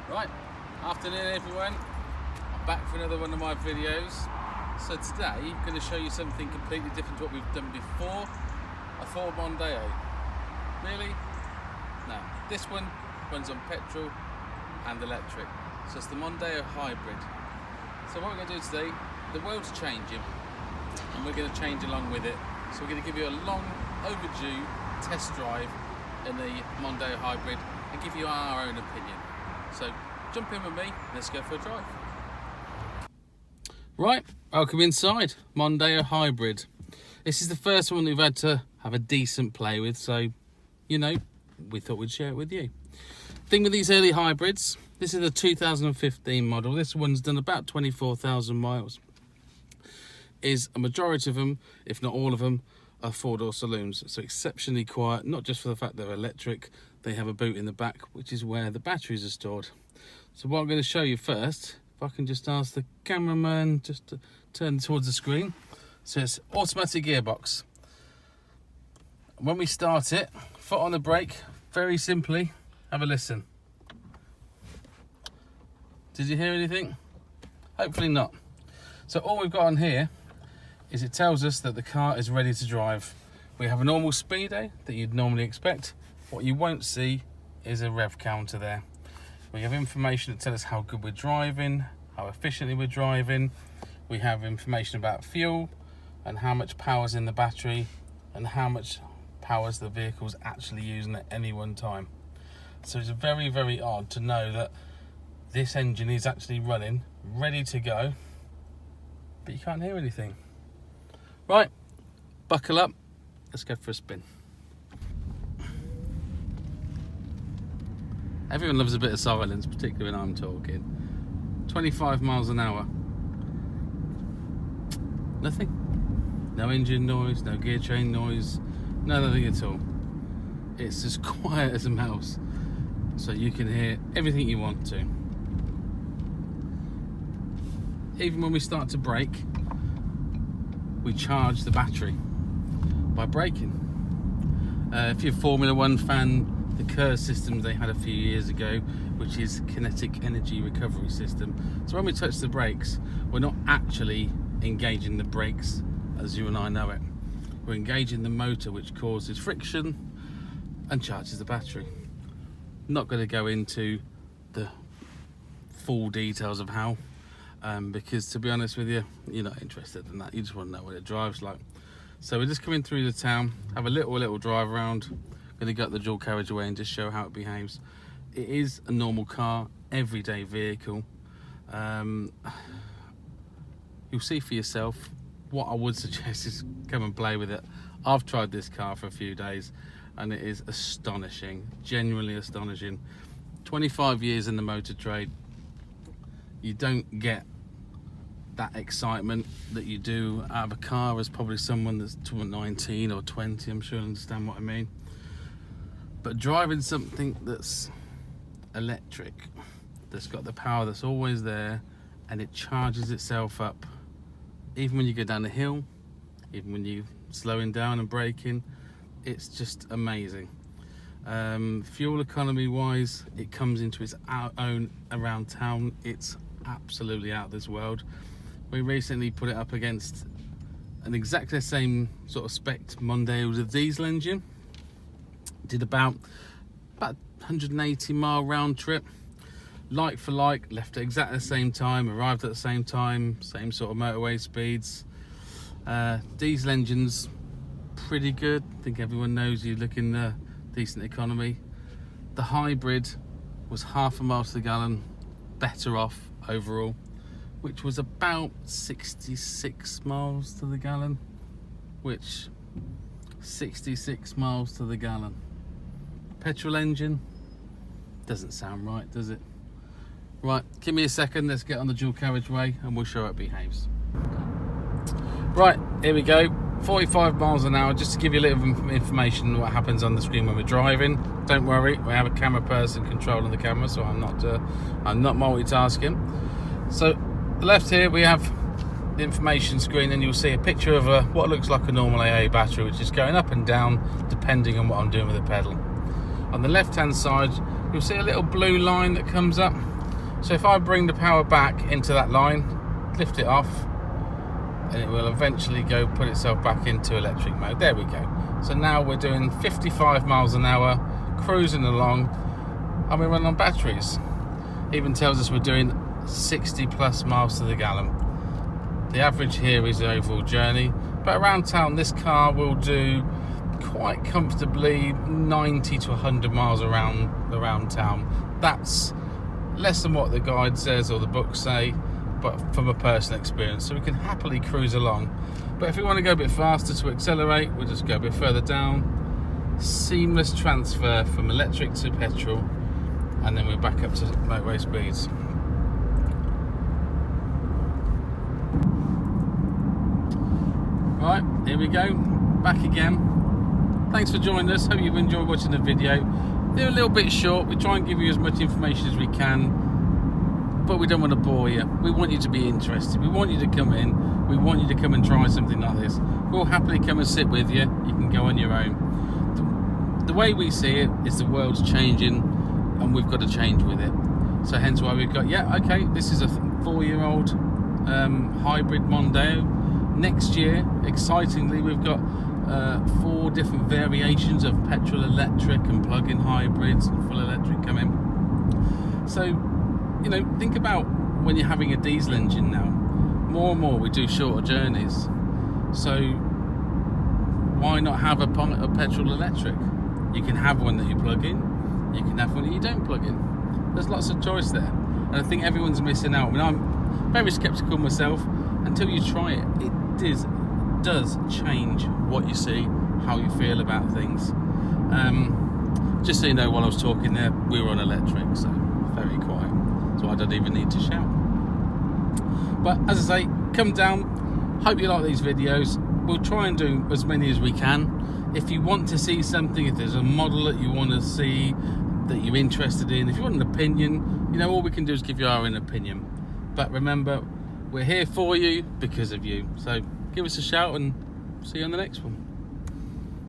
Right, afternoon everyone. I'm back for another one of my videos. So today I'm going to show you something completely different to what we've done before. A Ford Mondeo. Really? No. This one runs on petrol and electric. So it's the Mondeo hybrid. So what we're going to do today, the world's changing and we're going to change along with it. So we're going to give you a long overdue test drive in the Mondeo hybrid and give you our own opinion. So jump in with me, let's go for a drive. Right, welcome inside, Mondeo hybrid. This is the first one we've had to have a decent play with, so you know, we thought we'd share it with you. Thing with these early hybrids, this is a 2015 model. This one's done about 24,000 miles. Is a majority of them, if not all of them, are four-door saloons. So exceptionally quiet, not just for the fact they're electric, they have a boot in the back, which is where the batteries are stored. So what I'm going to show you first, if I can just ask the cameraman just to turn towards the screen. So it's automatic gearbox. When we start it, foot on the brake, very simply, have a listen. Did you hear anything? Hopefully not. So all we've got on here is it tells us that the car is ready to drive. We have a normal speedo that you'd normally expect. What you won't see is a rev counter there. We have information that tells us how good we're driving, how efficiently we're driving. We have information about fuel and how much power's in the battery and how much power's the vehicle's actually using at any one time. So it's very, very odd to know that this engine is actually running, ready to go, but you can't hear anything. Right, buckle up, let's go for a spin. Everyone loves a bit of silence, particularly when I'm talking. 25 miles an hour. Nothing. No engine noise, no gear train noise, nothing at all. It's as quiet as a mouse, so you can hear everything you want to. Even when we start to brake, we charge the battery by braking. If you're a Formula 1 fan, the KERS systems they had a few years ago, which is kinetic energy recovery system. So when we touch the brakes, we're not actually engaging the brakes as you and I know it. We're engaging the motor, which causes friction and charges the battery. Not going to go into the full details of how, because to be honest with you, you're not interested in that. You just want to know what it drives like. So we're just coming through the town, have a little drive around. Going to get the dual carriageway and just show how it behaves. It is a normal car, everyday vehicle. You'll see for yourself. What I would suggest is come and play with it. I've tried this car for a few days and it is astonishing, genuinely astonishing. 25 years in the motor trade, you don't get that excitement that you do out of a car as probably someone that's 19 or 20, I'm sure you'll understand what I mean. But driving something that's electric, that's got the power that's always there, and it charges itself up, even when you go down a hill, even when you're slowing down and braking, it's just amazing. Fuel economy wise, it comes into its own around town. It's absolutely out of this world. We recently put it up against an exactly the same sort of spec Mondeo with a diesel engine. Did about 180 mile round trip, like for like, left at exactly the same time, arrived at the same time, same sort of motorway speeds. Diesel engines pretty good. I think everyone knows you're looking decent economy. The hybrid was half a mile to the gallon better off overall, which was about 66 miles to the gallon, which 66 miles to the gallon. Petrol engine doesn't sound right, does it? Right, give me a second, let's get on the dual carriageway and we'll show how it behaves. Right, here we go, 45 miles an hour. Just to give you a little information on what happens on the screen when we're driving. Don't worry, we have a camera person controlling the camera, so I'm not multitasking. So left here we have the information screen, and you'll see a picture of what looks like a normal AA battery, which is going up and down depending on what I'm doing with the pedal. On the left hand side you'll see a little blue line that comes up. So if I bring the power back into that line, lift it off, and it will eventually go put itself back into electric mode. There we go. So now we're doing 55 miles an hour, cruising along, and we're running on batteries. Even tells us we're doing 60 plus miles to the gallon. The average here is the overall journey, but around town this car will do quite comfortably 90 to 100 miles around town. That's less than what the guide says or the books say, but from a personal experience, so we can happily cruise along. But if we want to go a bit faster to accelerate, we'll just go a bit further down. Seamless transfer from electric to petrol, and then we're back up to motorway speeds. Right, here we go, back again. Thanks for joining us, hope you've enjoyed watching the video. They're a little bit short, we try and give you as much information as we can, but we don't want to bore you. We want you to be interested, we want you to come in, we want you to come and try something like this. We'll happily come and sit with you, you can go on your own. The way we see it is the world's changing and we've got to change with it. So hence why we've got, yeah, okay, this is a 4-year-old hybrid Mondeo. Next year, excitingly, we've got 4 different variations of petrol electric and plug-in hybrids and full electric coming. So, you know, think about when you're having a diesel engine now. More and more we do shorter journeys. So why not have a petrol electric? You can have one that you plug in, you can have one that you don't plug in. There's lots of choice there. And I think everyone's missing out. I mean, I'm very skeptical myself. Until you try it, it does change what you see, how you feel about things. Just so you know, while I was talking there, we were on electric, so very quiet. So I don't even need to shout. But as I say, come down. Hope you like these videos. We'll try and do as many as we can. If you want to see something, if there's a model that you want to see, that you're interested in, if you want an opinion, you know, all we can do is give you our own opinion. But remember, we're here for you because of you. So give us a shout and see you on the next one.